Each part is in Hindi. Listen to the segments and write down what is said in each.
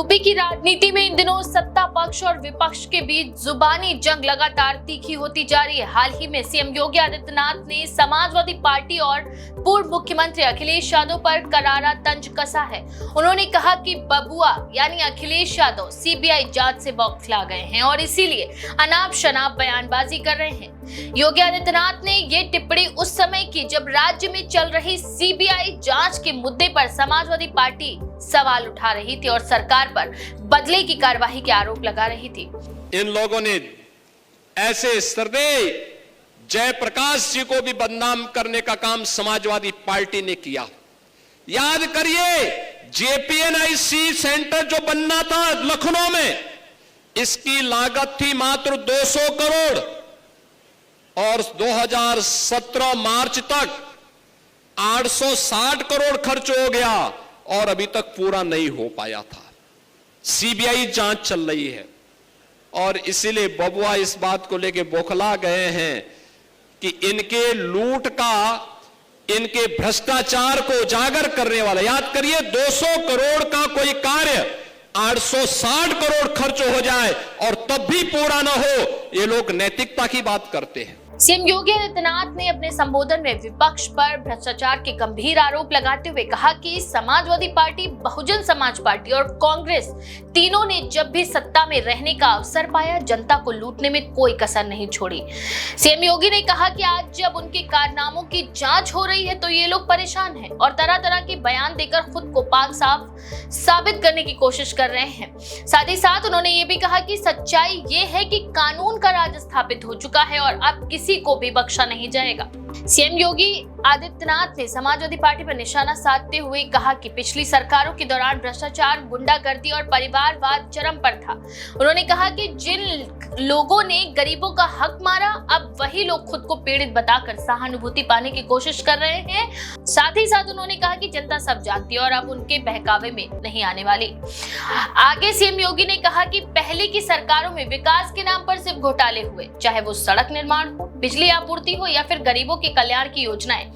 यूपी की राजनीति में इन दिनों सत्ता पक्ष और विपक्ष के बीच जुबानी जंग लगातार तीखी होती जा रही है। हाल ही में सीएम योगी आदित्यनाथ ने समाजवादी पार्टी और पूर्व मुख्यमंत्री अखिलेश यादव पर करारा तंज कसा है। उन्होंने कहा कि बबुआ यानी अखिलेश यादव सीबीआई जांच से बौखला गए हैं और इसीलिए अनाप शनाप बयानबाजी कर रहे हैं। योगी आदित्यनाथ ने ये टिप्पणी उस समय की जब राज्य में चल रही सीबीआई जांच के मुद्दे पर समाजवादी पार्टी सवाल उठा रही थी और सरकार पर बदले की कार्रवाई के आरोप लगा रही थी। इन लोगों ने ऐसे श्रद्धेय जयप्रकाश जी को भी बदनाम करने का काम समाजवादी पार्टी ने किया। याद करिए, जेपीएनआईसी सेंटर जो बनना था लखनऊ में, इसकी लागत थी मात्र 200 करोड़ और 2017 मार्च तक 860 करोड़ खर्च हो गया और अभी तक पूरा नहीं हो पाया था। सीबीआई जांच चल रही है और इसीलिए बबुआ इस बात को लेकर बौखला गए हैं कि इनके लूट का, इनके भ्रष्टाचार को उजागर करने वाला, याद करिए 200 करोड़ का कोई कार्य 860 करोड़ खर्च हो जाए और तब भी पूरा ना हो, ये लोग नैतिकता की बात करते हैं। सीएम योगी आदित्यनाथ ने अपने संबोधन में विपक्ष पर भ्रष्टाचार के गंभीर आरोप लगाते हुए कहा कि समाजवादी पार्टी, बहुजन समाज पार्टी और कांग्रेस तीनों ने जब भी सत्ता में रहने का अवसर पाया, जनता को लूटने में कोई कसर नहीं छोड़ी। सीएम योगी ने कहा कि आज जब उनके कारनामों की जांच हो रही है तो ये लोग परेशान हैं और तरह तरह के बयान देकर खुद को पाक साफ साबित करने की कोशिश कर रहे हैं। साथ ही साथ उन्होंने ये भी कहा कि सच्चाई ये है कि कानून का राज स्थापित हो चुका है और अब किसी को भी बख्शा नहीं जाएगा। सीएम योगी आदित्यनाथ ने समाजवादी पार्टी पर निशाना साधते हुए कहा कि पिछली सरकारों के दौरान भ्रष्टाचार, गुंडागर्दी और परिवारवाद चरम पर था। उन्होंने कहा कि जिन लोगों ने गरीबों का हक मारा, अब वही लोग खुद को पीड़ित बताकर सहानुभूति पाने की कोशिश कर रहे हैं। साथ ही साथ उन्होंने कहा कि जनता सब जानती है और अब उनके बहकावे में नहीं आने वाली। आगे सीएम योगी ने कहा कि पहले की सरकारों में विकास के नाम पर सिर्फ घोटाले हुए, चाहे वो सड़क निर्माण हो, बिजली आपूर्ति हो या फिर गरीबों के कल्याण की योजनाएं,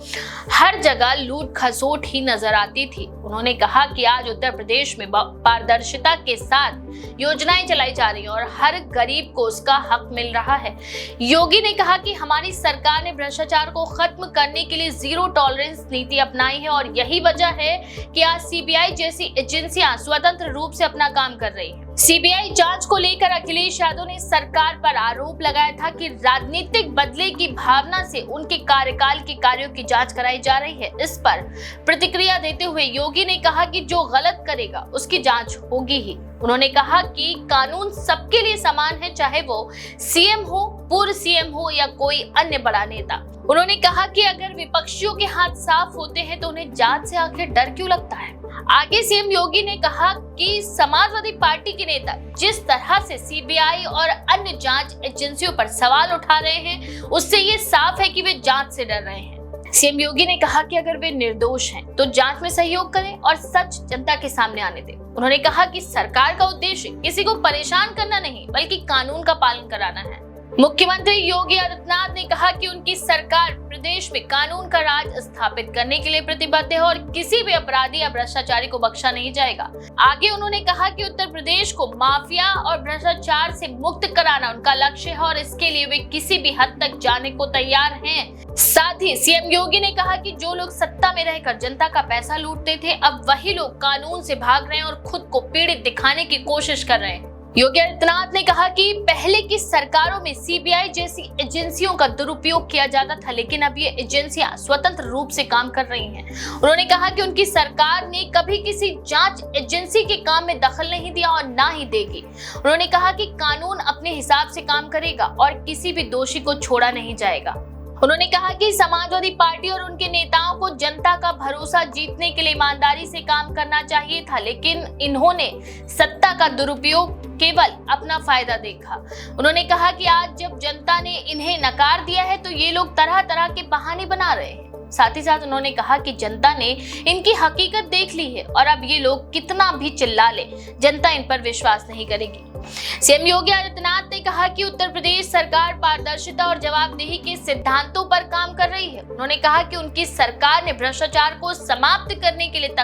हर जगह लूट खसोट ही नजर आती थी। उन्होंने कहा कि आज उत्तर प्रदेश में पारदर्शिता के साथ योजनाएं चलाई जा रही हैं और हर गरीब को उसका हक मिल रहा है। योगी ने कहा कि हमारी सरकार ने भ्रष्टाचार को खत्म करने के लिए जीरो टॉलरेंस नीति अपनाई है और यही वजह है कि आज सीबीआई जैसी एजेंसियां स्वतंत्र रूप से अपना काम कर रही हैं। सीबीआई जांच को लेकर अखिलेश यादव ने सरकार पर आरोप लगाया था कि राजनीतिक बदले की भावना से उनके कार्यकाल के कार्यों की जांच कराई जा रही है। इस पर प्रतिक्रिया देते हुए योगी ने कहा कि जो गलत करेगा उसकी जांच होगी ही। उन्होंने कहा कि कानून सबके लिए समान है, चाहे वो सीएम हो, पूर्व सीएम हो या कोई अन्य बड़ा नेता। उन्होंने कहा कि अगर विपक्षियों के हाथ साफ होते हैं तो उन्हें जांच से आखिर डर क्यों लगता है। आगे सीएम योगी ने कहा कि समाजवादी पार्टी के नेता जिस तरह से सीबीआई और अन्य जांच एजेंसियों पर सवाल उठा रहे हैं, उससे ये साफ है कि वे जांच से डर रहे हैं। सीएम योगी ने कहा कि अगर वे निर्दोष हैं तो जांच में सहयोग करें और सच जनता के सामने आने दें। उन्होंने कहा कि सरकार का उद्देश्य किसी को परेशान करना नहीं बल्कि कानून का पालन कराना है। मुख्यमंत्री योगी आदित्यनाथ ने कहा कि उनकी सरकार प्रदेश में कानून का राज स्थापित करने के लिए प्रतिबद्ध है और किसी भी अपराधी या भ्रष्टाचारी को बख्शा नहीं जाएगा। आगे उन्होंने कहा कि उत्तर प्रदेश को माफिया और भ्रष्टाचार से मुक्त कराना उनका लक्ष्य है और इसके लिए वे किसी भी हद तक जाने को तैयार हैं। साथ ही सीएम योगी ने कहा कि जो लोग सत्ता में रहकर जनता का पैसा लूटते थे, अब वही लोग कानून से भाग रहे हैं और खुद को पीड़ित दिखाने की कोशिश कर रहे हैं। योगी आदित्यनाथ ने कहा कि पहले की सरकारों में सीबीआई जैसी एजेंसियों का दुरुपयोग किया जाता था, लेकिन अब ये एजेंसियां स्वतंत्र रूप से काम कर रही हैं। उन्होंने कहा कि उनकी सरकार ने कभी किसी जांच एजेंसी के काम में दखल नहीं दिया और ना ही देगी। उन्होंने कहा कि कानून अपने हिसाब से काम करेगा और किसी भी दोषी को छोड़ा नहीं जाएगा। उन्होंने कहा कि समाजवादी पार्टी और उनके नेताओं को जनता का भरोसा जीतने के लिए ईमानदारी से काम करना चाहिए था, लेकिन इन्होंने सत्ता का दुरुपयोग केवल अपना फायदा देखा। उन्होंने कहा कि आज जब जनता ने इन्हें नकार दिया है तो ये लोग तरह तरह के बहाने बना रहे हैं। साथ ही साथ उन्होंने कहा कि जनता ने इनकी हकीकत देख ली है और अब ये लोग कितना भी चिल्ला ले, जनता इन पर विश्वास नहीं करेगी। सीएम योगी आदित्यनाथ ने कहा कि उत्तर प्रदेश सरकार पारदर्शिता और जवाबदेही के सिद्धांतों पर काम कर रही है। उन्होंने कहा कि उनकी सरकार ने भ्रष्टाचार को समाप्त करने के लिए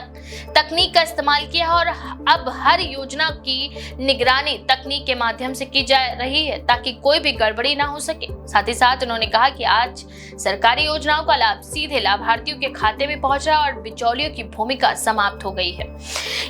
तकनीक का इस्तेमाल किया है और अब हर योजना की निगरानी तकनीक के माध्यम से की जा रही है ताकि कोई भी गड़बड़ी ना हो सके। साथ ही साथ उन्होंने कहा कि आज सरकारी योजनाओं का लाभ सीधे लाभार्थियों के खाते में पहुंच रहा है और बिचौलियों की भूमिका समाप्त हो गई है।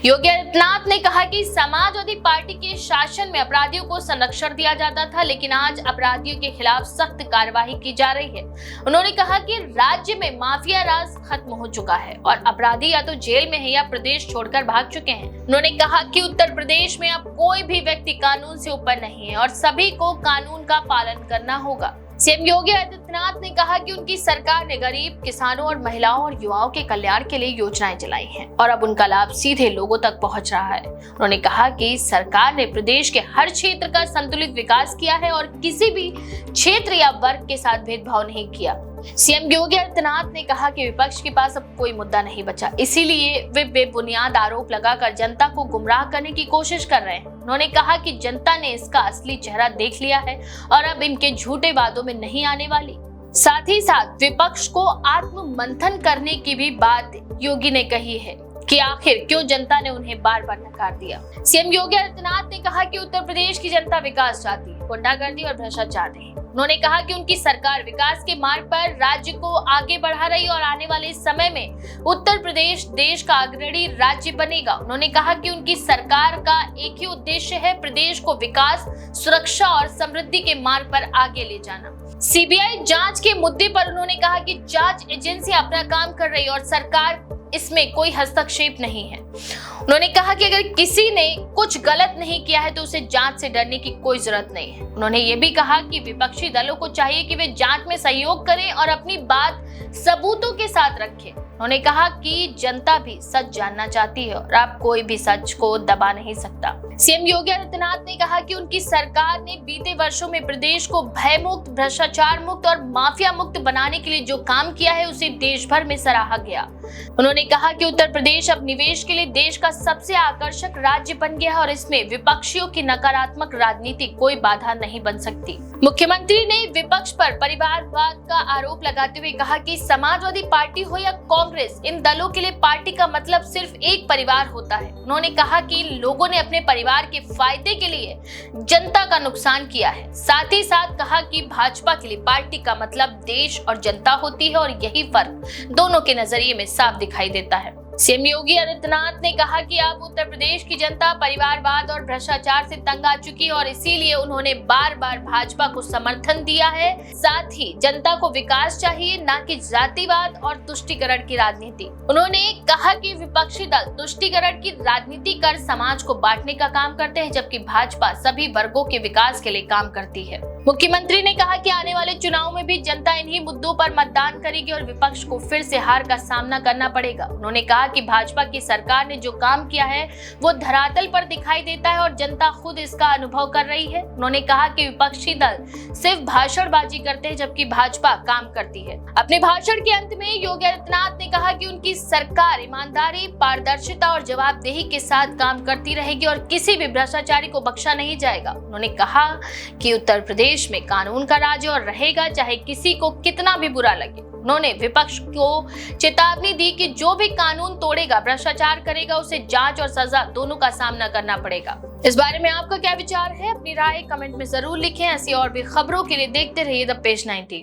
योगी आदित्यनाथ ने कहा कि समाजवादी पार्टी के शासन में अपराधियों को संरक्षण दिया जाता था, लेकिन आज अपराधियों के खिलाफ सख्त कार्रवाई की जा रही है। उन्होंने कहा कि राज्य में माफिया राज खत्म हो चुका है और अपराधी या तो जेल में है या प्रदेश छोड़कर भाग चुके हैं। उन्होंने कहा कि उत्तर प्रदेश में अब कोई भी व्यक्ति कानून से ऊपर नहीं है और सभी को कानून का पालन करना होगा। सीएम योगी आदित्यनाथ ने कहा कि उनकी सरकार ने गरीब, किसानों और महिलाओं और युवाओं के कल्याण के लिए योजनाएं चलाई हैं और अब उनका लाभ सीधे लोगों तक पहुंच रहा है। उन्होंने कहा कि सरकार ने प्रदेश के हर क्षेत्र का संतुलित विकास किया है और किसी भी क्षेत्र या वर्ग के साथ भेदभाव नहीं किया। सीएम योगी आदित्यनाथ ने कहा कि विपक्ष के पास अब कोई मुद्दा नहीं बचा, इसीलिए वे बेबुनियाद आरोप लगाकर जनता को गुमराह करने की कोशिश कर रहे हैं। उन्होंने कहा कि जनता ने इसका असली चेहरा देख लिया है और अब इनके झूठे वादों में नहीं आने वाली। साथ ही साथ विपक्ष को आत्म मंथन करने की भी बात योगी ने कही है कि आखिर क्यों जनता ने उन्हें बार बार नकार दिया। सीएम योगी आदित्यनाथ ने कहा कि उत्तर प्रदेश की जनता विकास चाहती है, गुंडागर्दी और भ्रष्टाचार नहीं। उन्होंने कहा कि उनकी सरकार विकास के मार्ग पर राज्य को आगे बढ़ा रही और आने वाले समय में उत्तर प्रदेश देश का अग्रणी राज्य बनेगा। उन्होंने कहा कि उनकी सरकार का एक ही उद्देश्य है, प्रदेश को विकास, सुरक्षा और समृद्धि के मार्ग पर आगे ले जाना। सीबीआई जांच के मुद्दे पर उन्होंने कहा कि जांच एजेंसी अपना काम कर रही है और सरकार इसमें कोई हस्तक्षेप नहीं है। उन्होंने कहा कि अगर किसी ने कुछ गलत नहीं किया है तो उसे जांच से डरने की कोई जरूरत नहीं है। उन्होंने ये भी कहा कि विपक्षी दलों को चाहिए कि वे जांच में सहयोग करें और अपनी बात सबूतों के साथ रखें। उन्होंने कहा कि जनता भी सच जानना चाहती है और अब कोई भी सच को दबा नहीं सकता। सीएम योगी आदित्यनाथ ने कहा कि उनकी सरकार ने बीते वर्षों में प्रदेश को भय मुक्त, भ्रष्टाचार मुक्त और माफिया मुक्त बनाने के लिए जो काम किया है उसे देश भर में सराहा गया। उन्होंने कहा कि उत्तर प्रदेश अब निवेश के लिए देश का सबसे आकर्षक राज्य बन गया है और इसमें विपक्षियों की नकारात्मक राजनीति कोई बाधा नहीं बन सकती। मुख्यमंत्री ने विपक्ष पर परिवारवाद का आरोप लगाते हुए कहा कि समाजवादी पार्टी हो या कांग्रेस, इन दलों के लिए पार्टी का मतलब सिर्फ एक परिवार होता है। उन्होंने कहा कि इन लोगों ने अपने परिवार के फायदे के लिए जनता का नुकसान किया है। साथ ही साथ कहा कि भाजपा के लिए पार्टी का मतलब देश और जनता होती है और यही फर्क दोनों के नजरिए में साफ दिखाई देता है। सीएम योगी आदित्यनाथ ने कहा कि अब उत्तर प्रदेश की जनता परिवारवाद और भ्रष्टाचार से तंग आ चुकी है और इसीलिए उन्होंने बार बार भाजपा को समर्थन दिया है। साथ ही जनता को विकास चाहिए, ना कि जातिवाद और तुष्टीकरण की राजनीति। उन्होंने कहा कि विपक्षी दल तुष्टीकरण की राजनीति कर समाज को बांटने का काम करते हैं, जबकि भाजपा सभी वर्गों के विकास के लिए काम करती है। मुख्यमंत्री ने कहा कि आने वाले चुनाव में भी जनता इन्हीं मुद्दों पर मतदान करेगी और विपक्ष को फिर से हार का सामना करना पड़ेगा। उन्होंने कहा कि भाजपा की सरकार ने जो काम किया है वो धरातल पर दिखाई देता है और जनता खुद इसका अनुभव कर रही है। उन्होंने कहा कि विपक्षी दल सिर्फ भाषणबाजी करते हैं जबकि भाजपा काम करती है। अपने भाषण के अंत में योगी आदित्यनाथ ने कहा कि उनकी सरकार ईमानदारी, पारदर्शिता और जवाबदेही के साथ काम करती रहेगी और किसी भी भ्रष्टाचारी को बख्शा नहीं जाएगा। उन्होंने कहा कि उत्तर प्रदेश में कानून का राज और रहेगा, चाहे किसी को कितना भी बुरा लगे। उन्होंने विपक्ष को चेतावनी दी कि जो भी कानून तोड़ेगा, भ्रष्टाचार करेगा, उसे जांच और सजा दोनों का सामना करना पड़ेगा। इस बारे में आपका क्या विचार है? अपनी राय कमेंट में जरूर लिखें। ऐसी और भी खबरों के लिए देखते रहिए द पेज 19।